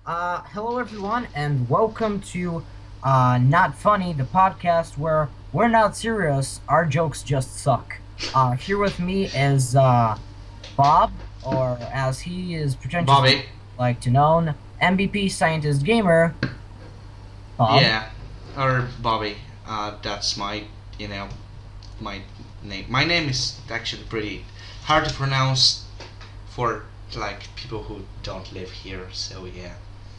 Hello everyone, and welcome to Not Funny, the podcast where we're not serious, our jokes just suck. Here with me is Bob, or as he is pretentiously Bobby. like to known, MVP Scientist Gamer. Bob. Yeah, or Bobby. That's you know, my name. My name is actually pretty hard to pronounce for like people who don't live here. So yeah.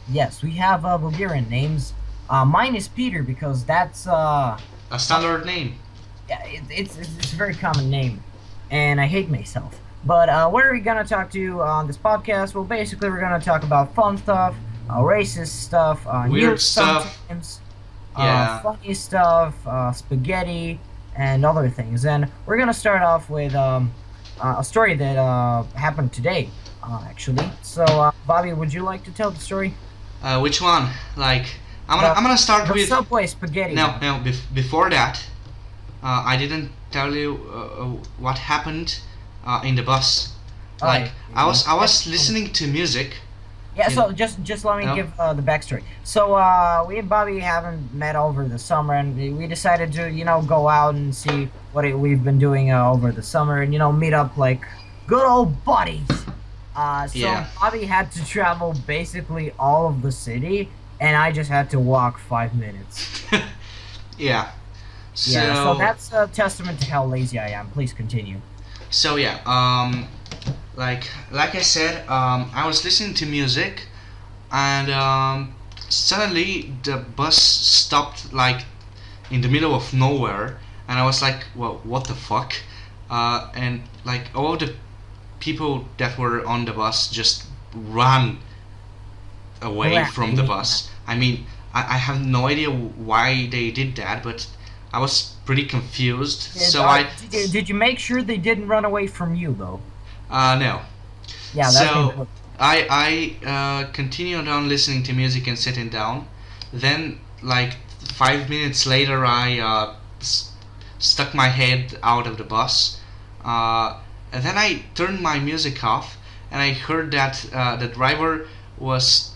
Yes, we have Bulgarian names. Mine is Peter because that's A standard name. yeah, it's a very common name, and I hate myself. But what are we gonna talk to on this podcast? Well, basically, we're gonna talk about fun stuff, racist stuff, Weird news stuff. sometimes, Yeah. funny stuff, spaghetti, and other things. And we're gonna start off with a story that happened today, actually. So, Bobby, would you like to tell the story? Which one? Like, The, I'm gonna start the with. Subway spaghetti No, one. no. Before that, I didn't tell you what happened in the bus. Oh, Like, I was yeah. listening to music. Yeah, In, so just let me no? give the backstory. So we and Bobby haven't met over the summer, and we decided to go out and see what we've been doing over the summer, and meet up like good old buddies. So Yeah. Bobby had to travel basically all of the city, and I just had to walk 5 minutes. Yeah. Yeah, so So that's a testament to how lazy I am. Please continue. so yeah. Like I said, I was listening to music, and suddenly the bus stopped like in the middle of nowhere, and I was like, well, what the fuck? And like all the people that were on the bus just ran away from the Right. bus. I mean, I have no idea why they did that, but I was pretty confused. Did, So I, did you make sure they didn't run away from you though? no. Yeah, that's So important. I continued on listening to music and sitting down. Then, like 5 minutes later, I stuck my head out of the bus. And then I turned my music off, and I heard that the driver was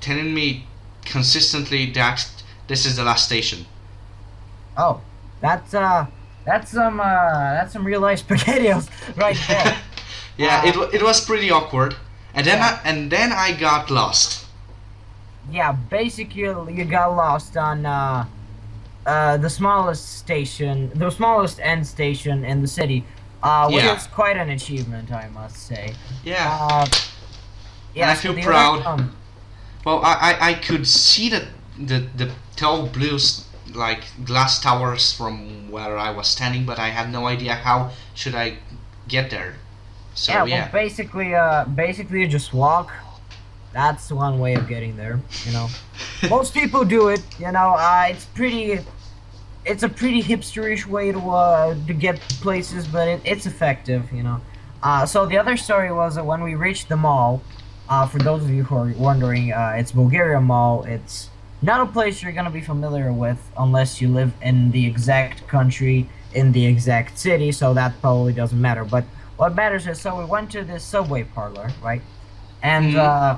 telling me consistently that this is the last station. Oh, that's that's some real life spaghettios right there. Yeah, Uh, it was pretty awkward. yeah, And then I got lost. yeah. Basically, you got lost on the smallest station, the smallest end station in the city, which Yeah, is quite an achievement, I must say. yeah, Uh, and yeah. I So feel the other proud. Well, I could see the tall like glass towers from where I was standing, but I had no idea how should I get there. So yeah. Well, yeah, basically, you just walk. That's one way of getting there. Most people do it. It's a pretty hipsterish way to get places, but it's effective. So the other story was that when we reached the mall, for those of you who are wondering, it's Bulgaria Mall. It's not a place you're gonna be familiar with unless you live in the exact country, in the exact city. So that probably doesn't matter. But what matters is, so we went to this Subway parlor, right? And hmm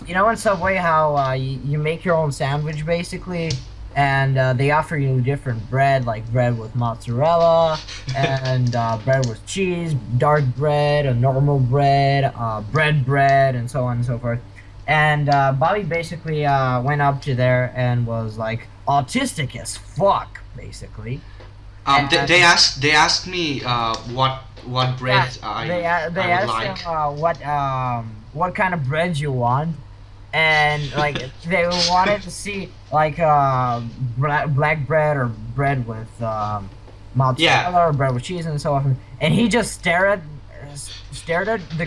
in Subway how you make your own sandwich basically, and they offer you different bread, like bread with mozzarella, and bread with cheese, dark bread, a normal bread, bread, and so on and so forth. And Bobby basically went up to there and was like autistic as fuck, basically. And they asked me what yeah, bread they I would asked like. him what kind of bread you want, and like they wanted to see like black bread or bread with Yeah, mozzarella or bread with cheese and so on. And he just stared at the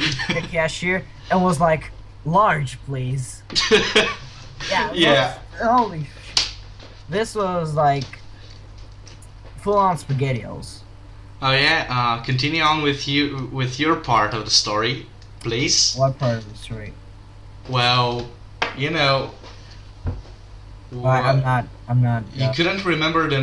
cashier and was like, "Large, please." Yeah, yeah. holy. This was like full on spaghettios. Oh yeah. Continue on with your part of the story, please. What part of the story? Well, you know, What? I'm not. You couldn't remember the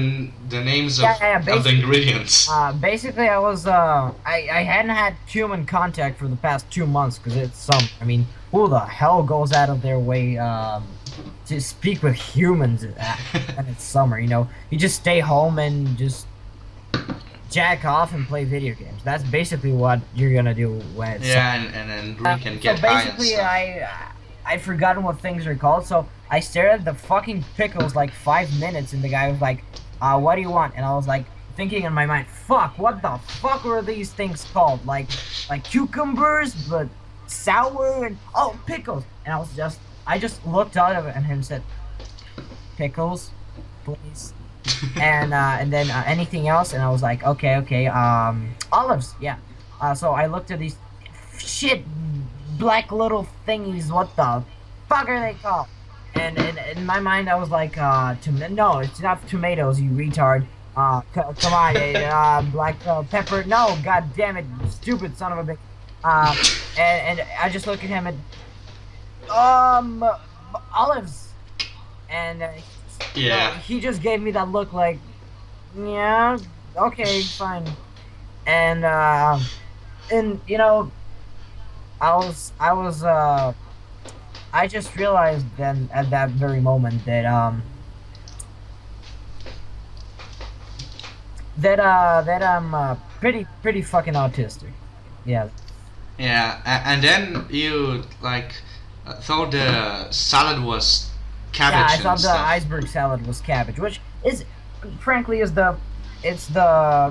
names Yeah. of the Basically, ingredients. basically, I hadn't had human contact for the past 2 months because it's summer. I mean, who the hell goes out of their way to speak with humans when it's summer? You know, you just stay home and just jack off and play video games. That's basically what you're gonna do when it's summer. Yeah, and then drink and So get high and basically, stuff. I'd forgotten what things are called. So I stared at the fucking pickles like 5 minutes, and the guy was like, what do you want?" And I was like thinking in my mind, "Fuck, what the fuck were these things called? Like cucumbers, but sour and oh pickles." And I just looked out of it and him said, "Pickles, please." And then anything else, and I was like, okay, olives, yeah. So I looked at these shit black little thingies. What the fuck are they called? And in my mind, I was like, no, it's not tomatoes, you retard. Come on, black pepper. No, god damn it, stupid son of a bitch. Uh, and I just look at him and olives, and Yeah. he just gave me that look like, yeah, okay, fine. And you know, I just realized then at that very moment that that I'm pretty fucking autistic. Yeah. Yeah, and then you like thought the salad was Yeah, I cabbage and thought the stuff. iceberg salad was cabbage, which is, frankly, it's the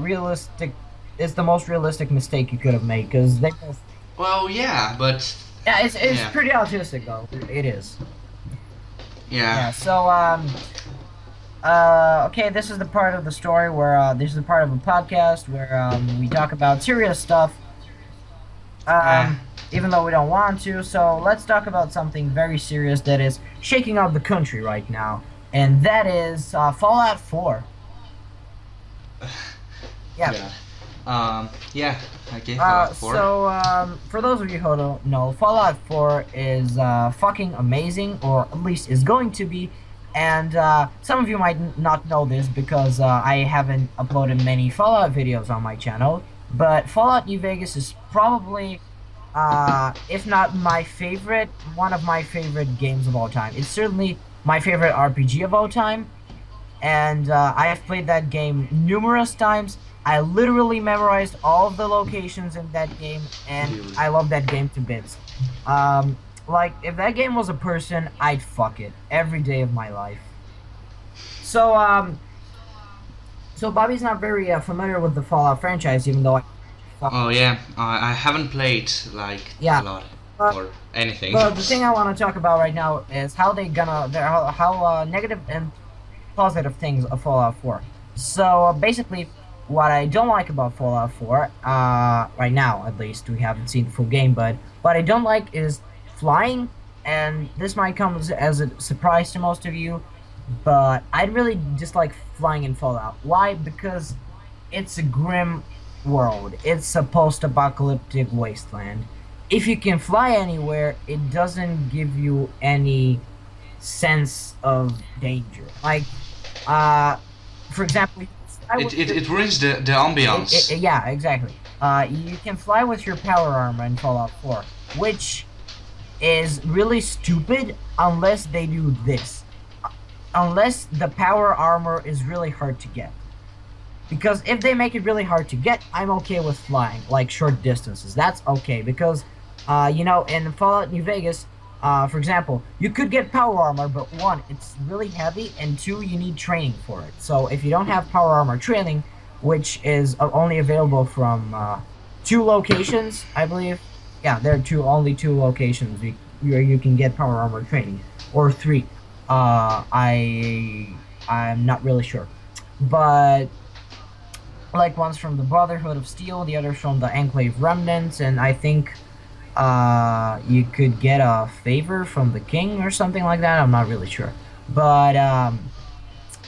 realistic, it's the most realistic mistake you could have made because they both. Well, yeah, but Yeah, it's yeah, pretty autistic though. It is. yeah, Yeah. So okay, this is the part of the story where this is the part of a podcast where we talk about serious stuff. uh, Even though we don't want to. So let's talk about something very serious that is shaking up the country right now, and that is Fallout 4. Yeah. yeah, yeah. Okay, Fallout 4. So for those of you who don't know, Fallout 4 is fucking amazing, or at least is going to be. And some of you might not know this because I haven't uploaded many Fallout videos on my channel. But Fallout New Vegas is probably, if not my favorite, one of my favorite games of all time. It's certainly my favorite RPG of all time. And I have played that game numerous times. I literally memorized all of the locations in that game, and Really? I love that game to bits. Like, if that game was a person, I'd fuck it every day of my life. So, so Bobby's not very familiar with the Fallout franchise, even though Oh yeah, I haven't played like Yeah. a lot Uh, or anything. But the thing I want to talk about right now is how they gonna how negative and positive things of Fallout 4. So basically, what I don't like about Fallout 4, right now at least, we haven't seen the full game, but what I don't like is flying, and this might come as a surprise to most of you, but I really dislike flying in Fallout. Why? Because it's a grim world. It's a post-apocalyptic wasteland. If you can fly anywhere, it doesn't give you any sense of danger. Like, for example, It ruins the ambiance. yeah, exactly. You can fly with your power armor in Fallout 4, which is really stupid unless they do this. Unless the power armor is really hard to get. Because if they make it really hard to get, I'm okay with flying, like short distances. That's okay, because, you know, in Fallout New Vegas, for example, you could get power armor, but one, it's really heavy, and two, you need training for it. So if you don't have power armor training, which is only available from 2 locations, I believe. Yeah, there are only 2 locations where you can get power armor training, or 3. I'm not really sure, but like one's from the Brotherhood of Steel, the other's from the Enclave Remnants, and I think you could get a favor from the king or something like that. I'm not really sure, but I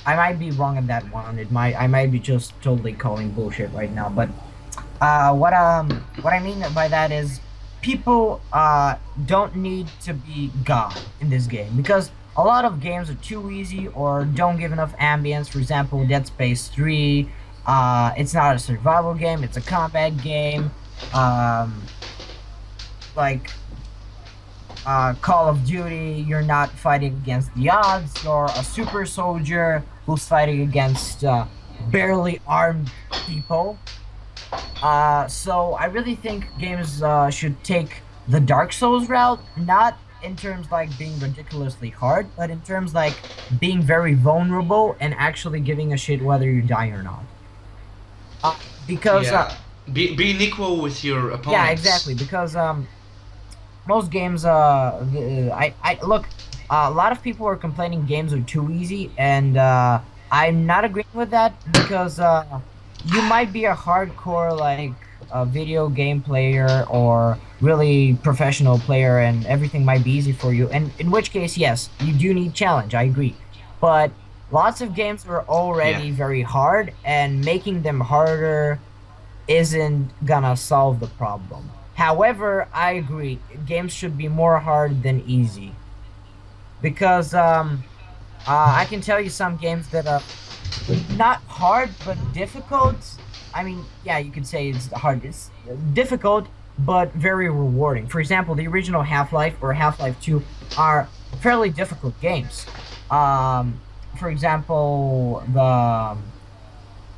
might be wrong on that one. I might be just totally calling bullshit right now. But what I mean by that is people don't need to be God in this game because a lot of games are too easy or don't give enough ambience. For example, Dead Space 3, it's not a survival game, it's a combat game. Um, like Call of Duty, you're not fighting against the odds, you're a super soldier who's fighting against barely armed people. So I really think games should take the Dark Souls route, not in terms like being ridiculously hard, but in terms like being very vulnerable and actually giving a shit whether you die or not. Uh, because Yeah. Being equal with your yeah, opponents. exactly. Because most games, I look, a lot of people are complaining games are too easy, and I'm not agreeing with that because you might be a hardcore like a video game player or really professional player, and everything might be easy for you. And in which case, yes, you do need challenge. I agree, but lots of games are Yeah. already very hard, and making them harder isn't gonna solve the problem. However, I agree, games should be more hard than easy because I can tell you some games that are not hard but difficult. I mean, yeah, you could say it's hard. It's difficult but very rewarding. For example, the original Half-Life or Half-Life 2 are fairly difficult games. For example, the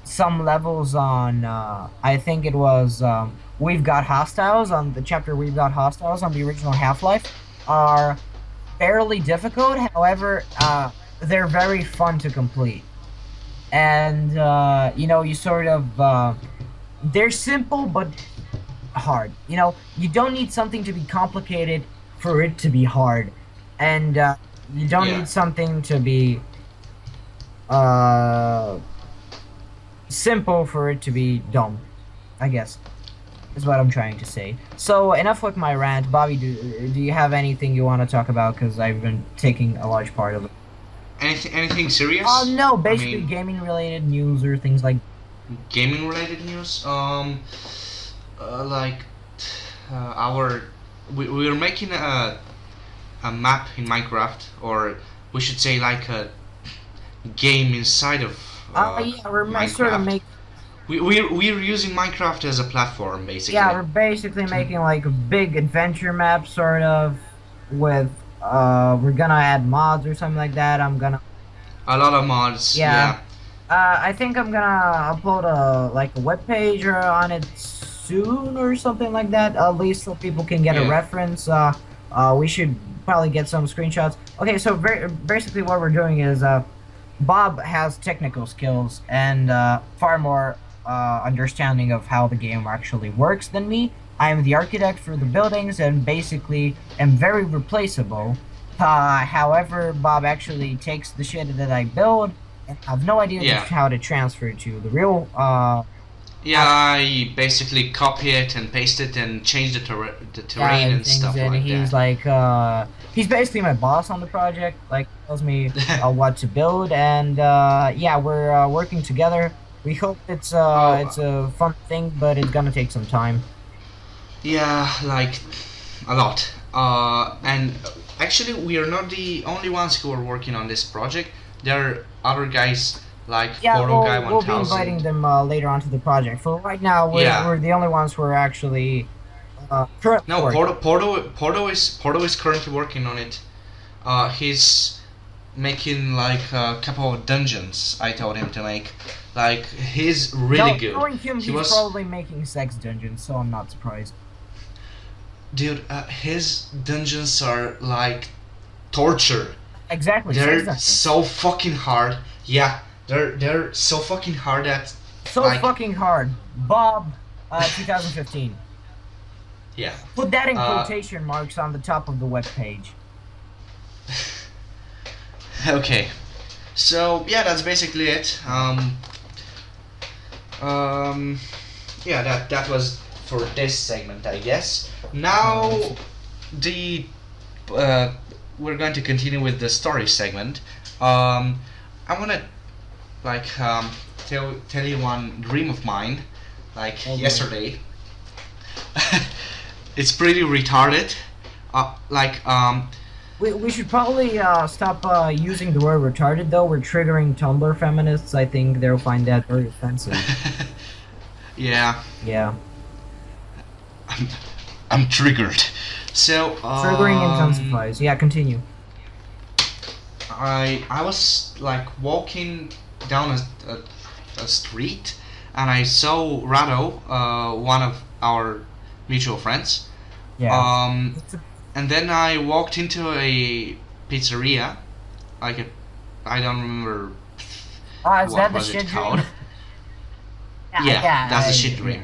some levels on I think it was We've Got Hostiles on the chapter We've Got Hostiles on the original Half-Life are fairly difficult. However, they're very fun to complete. And you sort of they're simple but hard. You don't need something to be complicated for it to be hard. And you don't Yeah. need something to be uh simple for it to be dumb, I guess, is what I'm trying to say. So enough with my rant. Bobby, do you have anything you want to talk about? Because I've been taking a large part of it. Anything serious? No, I basically mean, gaming related news or things like. gaming related news. Like our we are making a map in Minecraft, or we should say like a game inside of Yeah, we're sort of Minecraft. make. We're using Minecraft as a platform Yeah, basically. we're basically making like a big adventure map, sort of, with. We're gonna add mods or something like that. I'm gonna. A lot of mods, Yeah. yeah. I think I'm gonna upload a web page or on it soon or something like that. At least so people can get a Yeah. reference. We should probably get some screenshots. Okay, so basically what we're doing is Bob has technical skills and far more understanding of how the game actually works than me. I am the architect for the buildings and basically am very replaceable. However, Bob actually takes the shit that I build and have no idea Yeah. how to transfer it to the real. Yeah, I basically copy it and paste it and change the terrain and Things, stuff and like he's that. like, he's basically my boss on the project. Like, tells me what to build, and yeah, we're working together. We hope it's Oh, a fun thing, but it's gonna take some time. yeah, like a lot. And actually, we are not the only ones who are working on this project. There are other guys like Yeah, Photo Guy we'll be inviting 1000. them later on to the project. For right now, Yeah. we're the only ones who are actually currently No, working. Porto is currently working on it. He's making like a couple of dungeons. I told him to make. Like he's really good. Knowing him, He he's was, probably making sex dungeons, so I'm not surprised. dude. His dungeons are like torture. Exactly, sex They're dungeons. so fucking hard. Yeah, they're so fucking hard that So like fucking hard. Bob, 2015. yeah. Put that in Uh, quotation marks on the top of the web page. okay. So yeah, that's basically it. Um, yeah, that was for this segment, I guess. Now the uh, we're going to continue with the story segment. I wanna like tell you one dream of mine, like Oh, boy. yesterday. it's pretty retarded. Like We should probably stop using the word retarded, though. We're triggering Tumblr feminists. I think they'll find that very offensive. yeah, Yeah. I'm, I'm triggered. So Triggering intensifies. Yeah, continue. I was like walking down a street, and I saw Rado, one of our mutual friends. Yeah. And then I walked into a pizzeria, like a, I don't remember Is what that the was it shit called. dream? Yeah, that's the shit yeah. dream.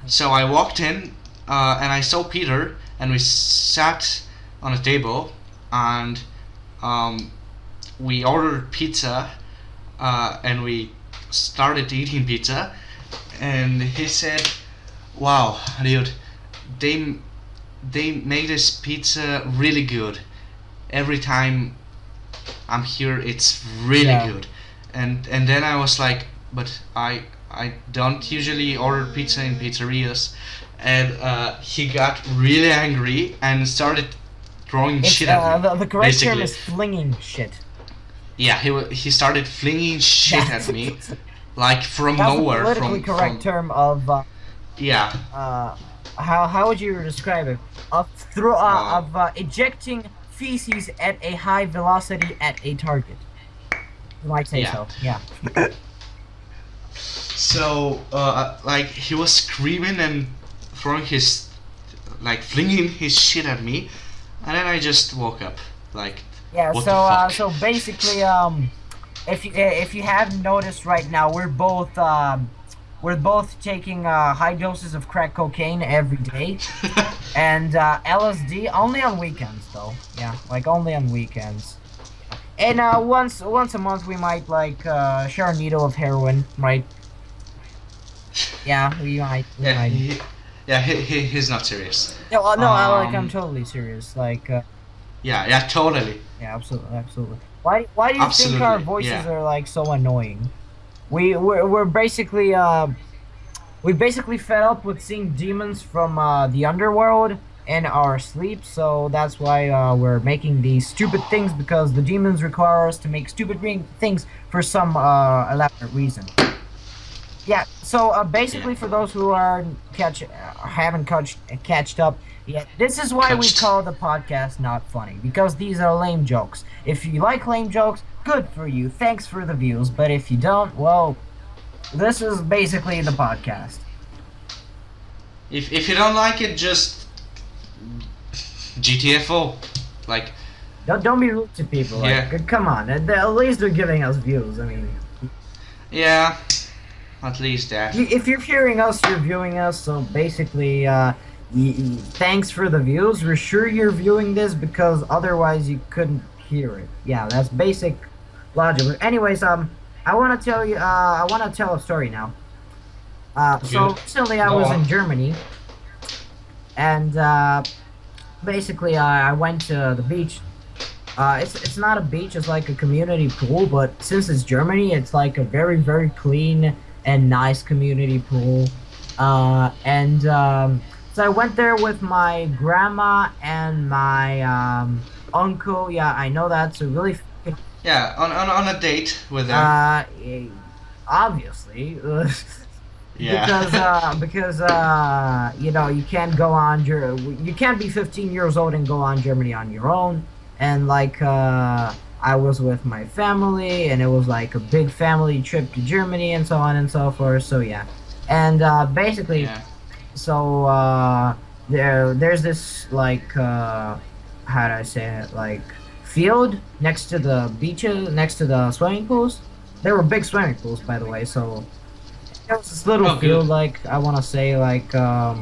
So I walked in, and I saw Peter, and we sat on a table, and we ordered pizza, and we started eating pizza, and he said, "Wow, dude, they they make this pizza really good. Every time I'm here, it's really Yeah. good." And then I was like, "But I don't usually order pizza in pizzerias," and he got really angry and started throwing It's, shit at me. the correct term basically. is flinging shit. Yeah, he started flinging shit at me, like from That's the nowhere. politically correct term of Yeah, how would you describe it? Of ejecting feces at a high velocity at a target. You might say Yeah. so. Yeah. so like he was screaming and throwing his, like flinging his shit at me, and then I just woke up. Like, Yeah. what So the fuck? so basically if you haven't noticed right now, we're both taking high doses of crack cocaine every day, and LSD only on weekends though. Yeah, like only on weekends. And once a month we might like share a needle of heroin, right? Yeah, we might. We yeah, might. he's not serious. No, no, I'm Um, totally serious. Like, Yeah, totally. yeah, absolutely, absolutely. Why do you think our Absolutely, voices yeah. are like so annoying? We're basically we basically fed up with seeing demons from the underworld in our sleep, so that's why we're making these stupid things, because the demons require us to make stupid things for some elaborate reason. Yeah, so basically, Yeah. for those who are haven't catched up yet, this is why we Catched. call the podcast Not Funny, because these are lame jokes. If you like lame jokes, good for you. Thanks for the views. But if you don't, well, this is basically the podcast. If you don't like it, just GTFO. Like, Don't be rude to people. Like, Yeah. come on. At least they're giving us views. I mean, yeah, at least that. if you're hearing us, you're viewing us. So basically, thanks for the views. We're sure you're viewing this because otherwise you couldn't hear it. Yeah, that's basic logic. But anyways, I want to tell you. I want to tell a story now. So Good. recently I Go was on. in Germany, and basically I went to the beach. It's not a beach, it's like a community pool, but since it's Germany, it's like a very, very clean and nice community pool. So I went there with my grandma and my uncle. Yeah, I know that's a really Yeah, on a date with them. obviously. Yeah. Because you know, you can't go on you can't be 15 years old and go on Germany on your own. And like I was with my family, and it was like a big family trip to Germany and so on and so forth. So yeah, and basically, Yeah. so there's this like how do I say it, like field next to the beaches, next to the swimming pools. There were big swimming pools, by the way. So there was this little Oh, good. field, like I want to say like a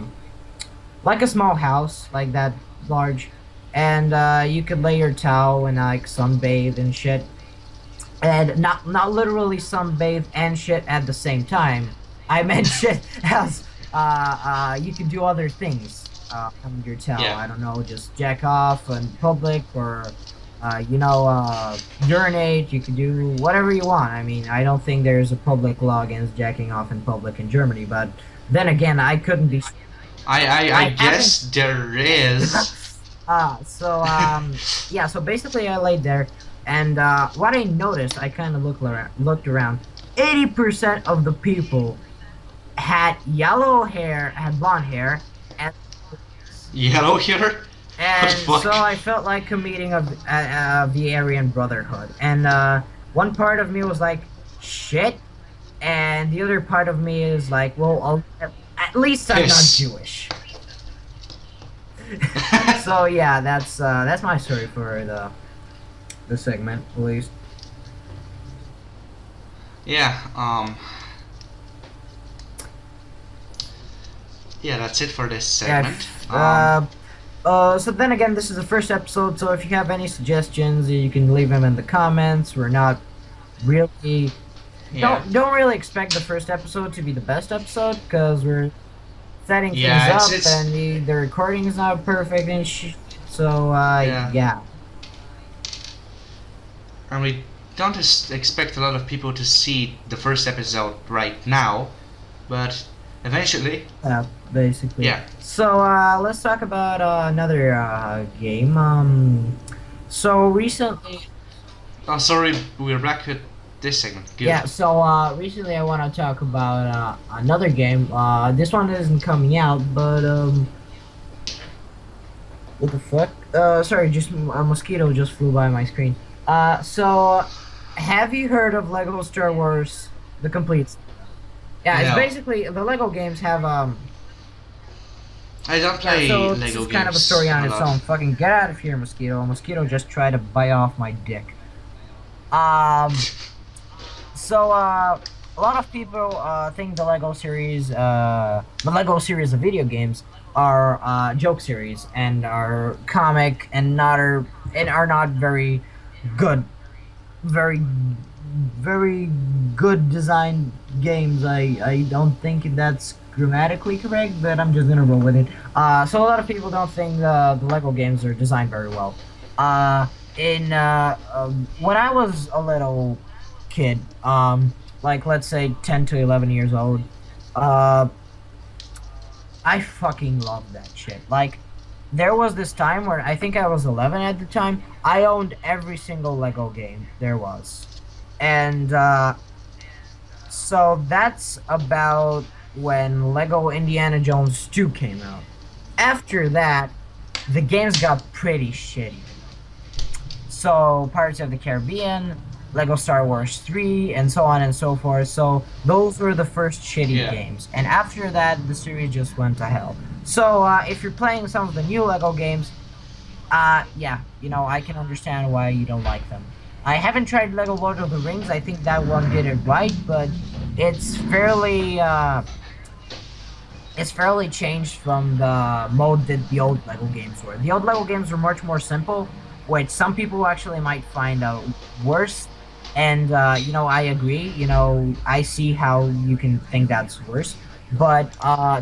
small house, like that large, and you could lay your towel and like sunbathe and shit, and not literally sunbathe and shit at the same time. I meant shit as you could do other things on your towel. Yeah. I don't know, just jack off in public, or urinate. You could do whatever you want. I mean, I don't think there's a public law against jacking off in public in Germany, but then again, I couldn't be. I I guess haven't. there is. Yeah. So basically, I laid there, and what I noticed, I kind of looked around. 80% of the people had yellow hair, had blonde hair, and Yellow here? What the and so fuck? I felt like a meeting of the Aryan Brotherhood. And one part of me was like, shit, and the other part of me is like, well, at least I'm not Piss. Jewish. So yeah, that's my story for the segment, at least. Yeah, yeah, that's it for this Yeah. segment. So then again, this is the first episode, so if you have any suggestions, you can leave them in the comments. We're not really Yeah. don't really expect the first episode to be the best episode because we're setting things Yeah, up it's and the recording is not perfect and so yeah, yeah. and we don't expect a lot of people to see the first episode right now, but eventually, Basically. yeah. So let's talk about another game. So recently, Oh, sorry, we're back with this segment. Good. yeah. So recently, I want to talk about another game. This one isn't coming out, but what the fuck? Sorry, just a mosquito just flew by my screen. So have you heard of Lego Star Wars: The Complete? Yeah, it's No, basically the Lego games have I don't Yeah, play so this Lego is kind of a story games on a its lot. own. Fucking get out of here, mosquito. A mosquito just tried to bite off my dick. Um, so a lot of people think the Lego series of video games are joke series and are comic and are not very good, very very good designed games. I don't think that's grammatically correct, but I'm just gonna roll with it. So a lot of people don't think the Lego games are designed very well. In When I was a little kid, like let's say 10 to 11 years old, uh, I fucking loved that shit. Like there was this time where I think I was 11 at the time. I owned every single Lego game there was, and so that's about when Lego Indiana Jones 2 came out. After that, the games got pretty shitty. So Pirates of the Caribbean, Lego Star Wars 3, and so on and so forth. So those were the first shitty Yeah. games. And after that, the series just went to hell. So if you're playing some of the new Lego games, yeah, I can understand why you don't like them. I haven't tried Lego Lord of the Rings. I think that one did it right, but it's fairly changed from the mode that the old Lego games were. The old Lego games were much more simple, which some people actually might find worse. And I agree. I see how you can think that's worse, but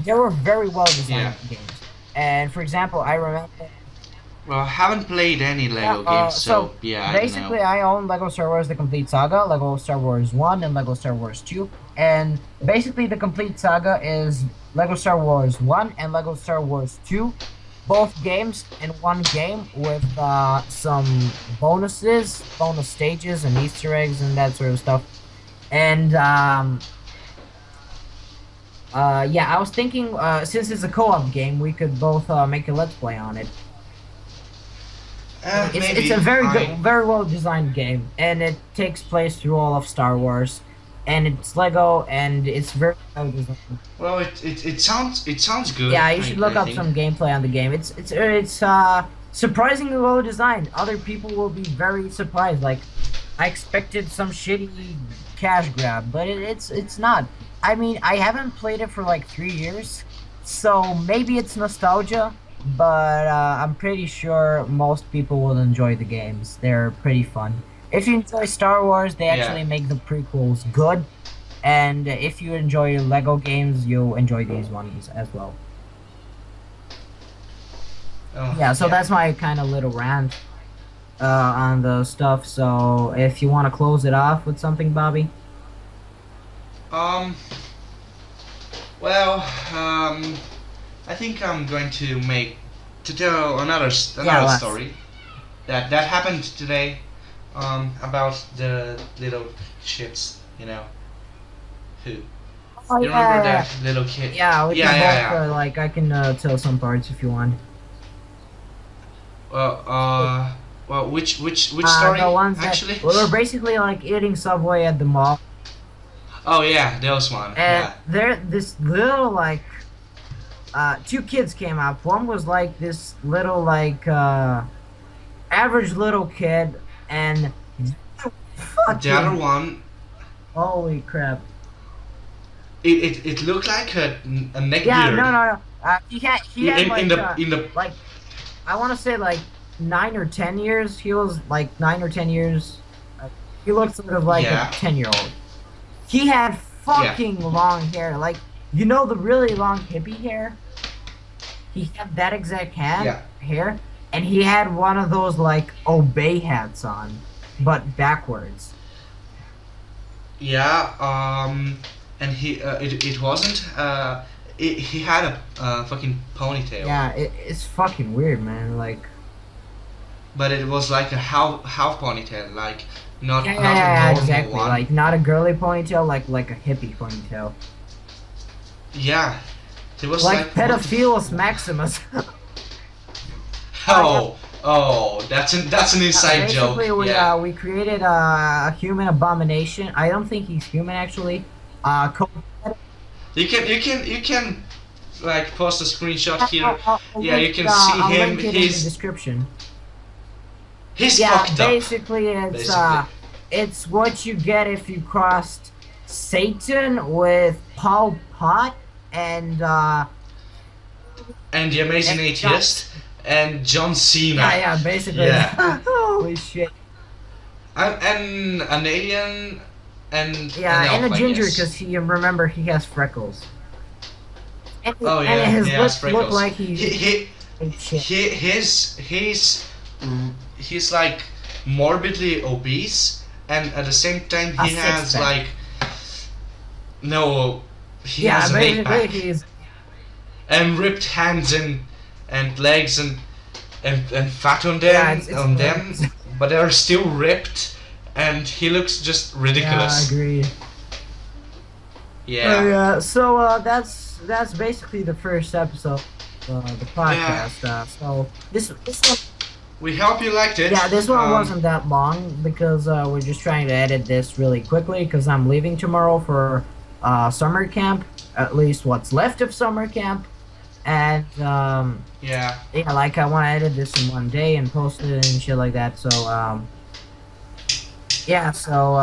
they were very well Yeah. designed games. And for example, I remember. Well, I haven't played any Yeah, Lego games, so so yeah, I don't know. basically, I own Lego Star Wars: The Complete Saga, Lego Star Wars 1, and Lego Star Wars 2. And basically, the Complete Saga is Lego Star Wars 1 and Lego Star Wars 2, both games in one game with some bonus stages, and Easter eggs, and that sort of stuff. And yeah, I was thinking since it's a co-op game, we could both make a let's play on it. It's Maybe. a very good, very well designed game, and it takes place through all of Star Wars, and it's Lego, and it's very well designed. Well, it sounds good. Yeah, you should look I up think. some gameplay on the game. It's surprisingly well designed. Other people will be very surprised. Like, I expected some shitty cash grab, but it's not. I mean, I haven't played it for like 3 years, so maybe it's nostalgia, but I'm pretty sure most people will enjoy the games. They're pretty fun. If you enjoy Star Wars, they Yeah. actually make the prequels good, and if you enjoy Lego games, you'll enjoy these ones as well. Oh, Yeah, so that's my kind of little rant on the stuff. So if you want to close it off with something, Bobby. Um. Well. I think I'm going to tell Yeah, another let's. story that happened today, about the little shits, who Oh you remember yeah, that little kid? yeah. We Yeah, can yeah, both yeah. like I can tell some parts if you want. Well, which The story ones that actually? we were basically like eating Subway at the mall, Oh yeah, those one. and Yeah, there this little like two kids came up. One was like this little like average little kid, and the other fucking one, holy crap. it looked like a neck Yeah, no, beard. no, no. He had In the like I want to say like 9 or 10 years. He was like 9 or 10 years. He looked sort of like a yeah, 10-year-old. He had yeah, fucking long hair, like the really long hippie hair. He had that exact yeah, hair, and he had one of those like obey hats on, but backwards. yeah. And it wasn't. He had a fucking ponytail, Yeah, it's fucking weird, man. Like, but it was like a half ponytail, like yeah, yeah, not a yeah, yeah, normal exactly. one. Like, not a girly ponytail, like a hippie ponytail, Yeah, it was like like what the Pedophilus Maximus. Yeah. That's an inside joke. Basically, Yeah, we created a human abomination. I don't think he's human actually. Co- you can like post a screenshot here. I'll Yeah, link, you can see I'll him. link it in the description. He's Yeah, fucked up. basically, Basically, it's what you get if you crossed Satan with Paul Pot and and the amazing yeah, atheist and John yeah, Cena. yeah, basically. Yeah, Holy shit. and an alien and an Yeah, and a elf, I ginger guess. because he remember he has freckles. Oh And yeah, his yeah, lips look sprinkles. like he's ate shit. He's like morbidly obese, and at the same time A he six has pack. like no, he Yeah, has an eight basically pack he's and ripped hands and legs and fat on yeah, them, but they're still ripped, and he looks just yeah, ridiculous. agreed. Yeah, Yeah, so that's basically the first episode of the yeah. podcast. So this one, We hope you liked it. yeah, this one wasn't that long because we're just trying to edit this really quickly because I'm leaving tomorrow for summer camp, at least what's left of summer camp, and Yeah. yeah, like I want to edit this in one day and post it and shit like that. So yeah, so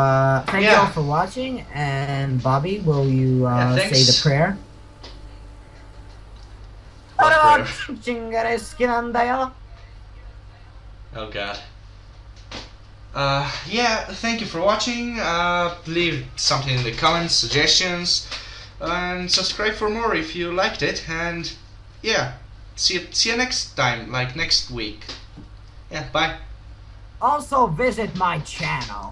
thank you all Yeah. for watching, and Bobby, will you Yeah, say thanks. the prayer? What prayer? チンガレ好きなんだよ。 Oh god. Yeah, thank you for watching. Leave something in the comments, suggestions, and subscribe for more if you liked it. And yeah, see you next time, like next week. Yeah, bye. Also visit my channel.